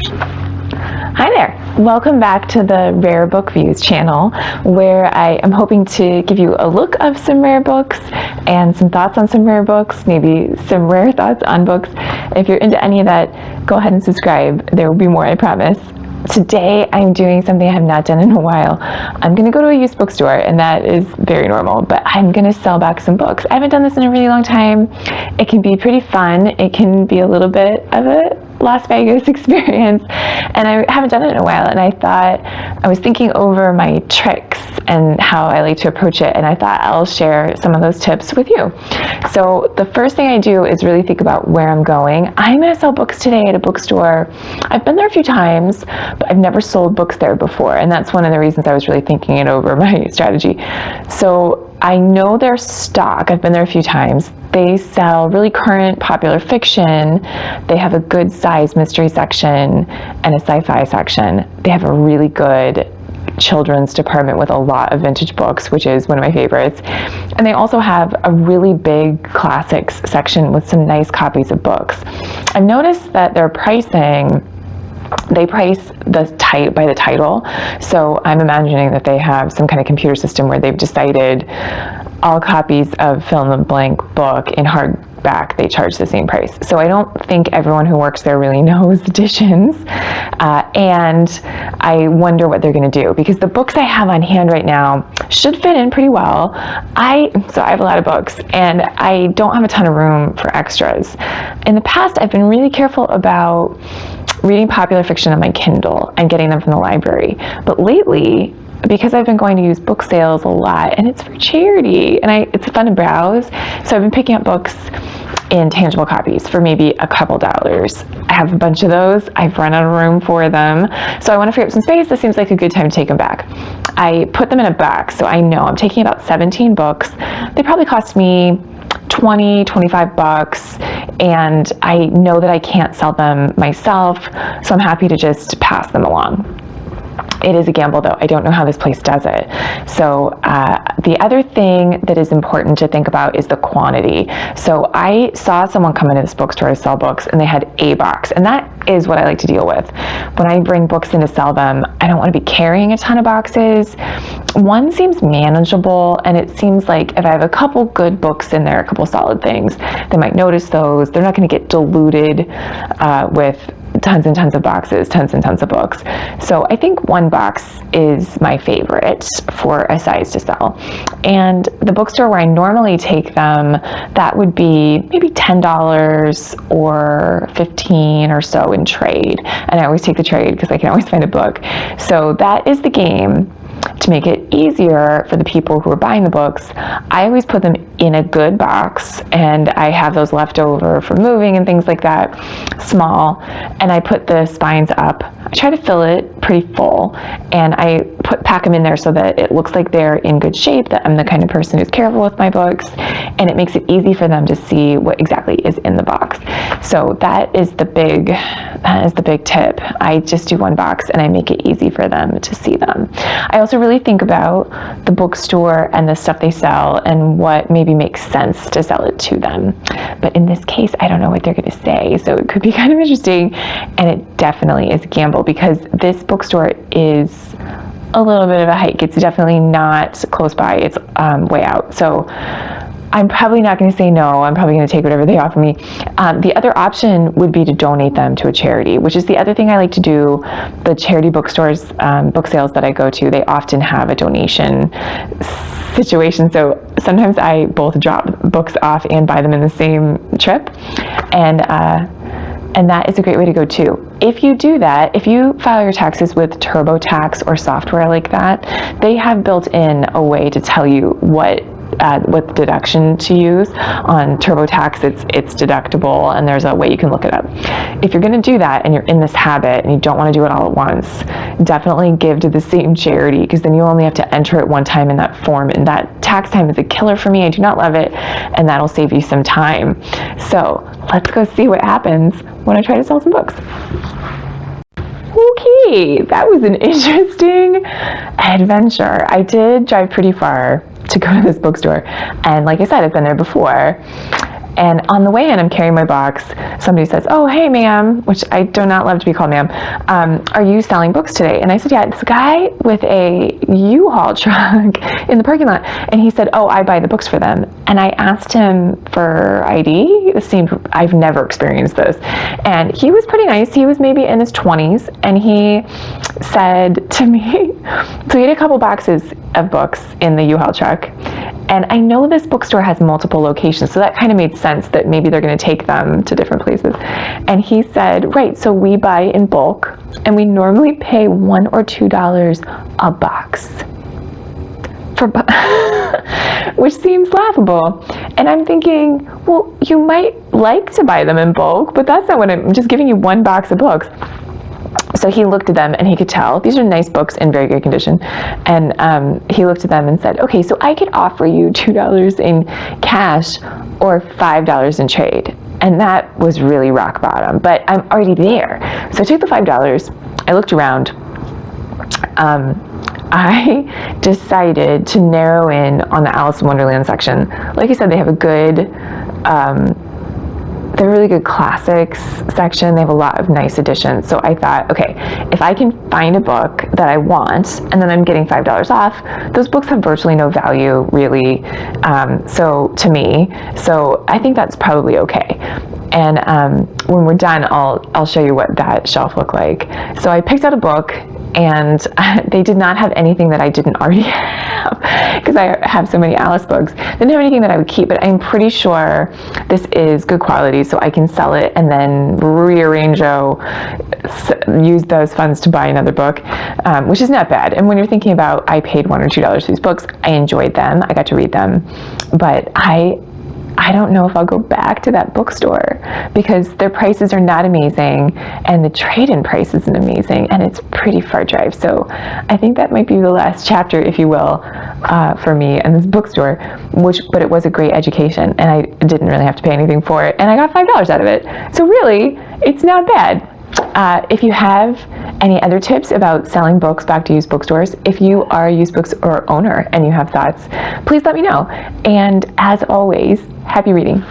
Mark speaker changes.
Speaker 1: Hi there! Welcome back to the Rare Book Views channel, where I am hoping to give you a look of some rare books and some thoughts on some rare books, maybe some rare thoughts on books. If you're into any of that, go ahead and subscribe. There will be more, I promise. Today I'm doing something I have not done in a while. I'm going to go to a used bookstore, and that is very normal, but I'm going to sell back some books. I haven't done this in a really long time. It can be pretty fun. It can be a little bit of a Las Vegas experience, and I haven't done it in a while, and I was thinking over my tricks and how I like to approach it, and I thought I'll share some of those tips with you. So the first thing I do is really think about where I'm going. I'm going to sell books today at a bookstore. I've been there a few times, but I've never sold books there before, and that's one of the reasons I was really thinking it over, my strategy. So I know their stock. I've been there a few times. They sell really current popular fiction. They have a good size mystery section and a sci-fi section. They have a really good children's department with a lot of vintage books, which is one of my favorites. And they also have a really big classics section with some nice copies of books. I've noticed that their pricing, they price by the title. So I'm imagining that they have some kind of computer system where they've decided all copies of fill in the blank book in hardback, they charge the same price. So I don't think everyone who works there really knows editions. And I wonder what they're going to do, because the books I have on hand right now should fit in pretty well. So I have a lot of books, and I don't have a ton of room for extras. In the past, I've been really careful about reading popular fiction on my Kindle and getting them from the library. But lately, because I've been going to used book sales a lot, and it's for charity, and it's fun to browse, so I've been picking up books in tangible copies for maybe a couple dollars. I have a bunch of those. I've run out of room for them, so I want to free up some space. This seems like a good time to take them back. I put them in a box, so I know I'm taking about 17 books. They probably cost me $25, and I know that I can't sell them myself, so I'm happy to just pass them along. It is a gamble, though. I don't know how this place does it. So the other thing that is important to think about is the quantity. So I saw someone come into this bookstore to sell books, and they had a box, and that is what I like to deal with. When I bring books in to sell them, I don't want to be carrying a ton of boxes. One seems manageable, and it seems like if I have a couple good books in there, a couple solid things, they might notice those. They're not going to get diluted with tons and tons of boxes, tons and tons of books. So I think one box is my favorite for a size to sell. And the bookstore where I normally take them, that would be maybe $10 or $15 or so in trade. And I always take the trade because I can always find a book. So that is the game. To make it easier for the people who are buying the books, I always put them in a good box, and I have those left over for moving and things like that, small, and I put the spines up. I try to fill it pretty full, and I pack them in there so that it looks like they're in good shape, that I'm the kind of person who's careful with my books, and it makes it easy for them to see what exactly is in the box. So that is the big tip. I just do one box, and I make it easy for them to see them. I also really think about the bookstore and the stuff they sell and what maybe makes sense to sell it to them. But in this case, I don't know what they're going to say, so it could be kind of interesting, and it definitely is a gamble because this bookstore is a little bit of a hike. It's definitely not close by. It's way out. So I'm probably not going to say no. I'm probably going to take whatever they offer me. The other option would be to donate them to a charity, which is the other thing I like to do. The charity bookstores, book sales that I go to, they often have a donation situation. So sometimes I both drop books off and buy them in the same trip. And that is a great way to go too. If you do that, if you file your taxes with TurboTax or software like that, they have built in a way to tell you what deduction to use. On TurboTax, it's deductible, and there's a way you can look it up. If you're going to do that and you're in this habit and you don't want to do it all at once, definitely give to the same charity, because then you only have to enter it one time in that form, and that tax time is a killer for me. I do not love it, and that'll save you some time. So let's go see what happens when I try to sell some books. Okay, that was an interesting adventure. I did drive pretty far to go to this bookstore, and like I said, I've been there before, And on the way in, I'm carrying my box. Somebody says, "Oh, hey, ma'am," which I do not love to be called ma'am. "Are you selling books today?" And I said, "Yeah." This guy with a U-Haul truck in the parking lot. And he said, "Oh, I buy the books for them." And I asked him for ID. I've never experienced this. And he was pretty nice. He was maybe in his 20s. And he said to me, so he had a couple boxes of books in the U-Haul truck. And I know this bookstore has multiple locations, so that kind of made sense that maybe they're going to take them to different places. And he said, "Right, so we buy in bulk, and we normally pay $1 or $2 a box." Which seems laughable. And I'm thinking, well, you might like to buy them in bulk, but that's not what I'm just giving you one box of books. So he looked at them and he could tell these are nice books in very good condition. And he looked at them and said, "Okay, so I could offer you $2 in cash or $5 in trade." And that was really rock bottom, but I'm already there. So I took the $5. I looked around. I decided to narrow in on the Alice in Wonderland section. Like I said, they have a good, they're really good classics section. They have a lot of nice editions. So I thought, okay, if I can find a book that I want, and then I'm getting $5 off, those books have virtually no value, really, so to me. So I think that's probably okay. And when we're done, I'll show you what that shelf looked like. So I picked out a book, and they did not have anything that I didn't already have, because I have so many Alice books. They didn't have anything that I would keep, but I'm pretty sure this is good quality, so I can sell it and then use those funds to buy another book, which is not bad. And when you're thinking about, I paid $1 or $2 for these books, I enjoyed them, I got to read them, but I don't know if I'll go back to that bookstore because their prices are not amazing and the trade-in price isn't amazing, and it's pretty far drive. So I think that might be the last chapter, if you will, for me in this bookstore, but it was a great education and I didn't really have to pay anything for it, and I got $5 out of it. So really, it's not bad. If you have any other tips about selling books back to used bookstores, if you are a used bookstore owner and you have thoughts, please let me know. And as always, happy reading.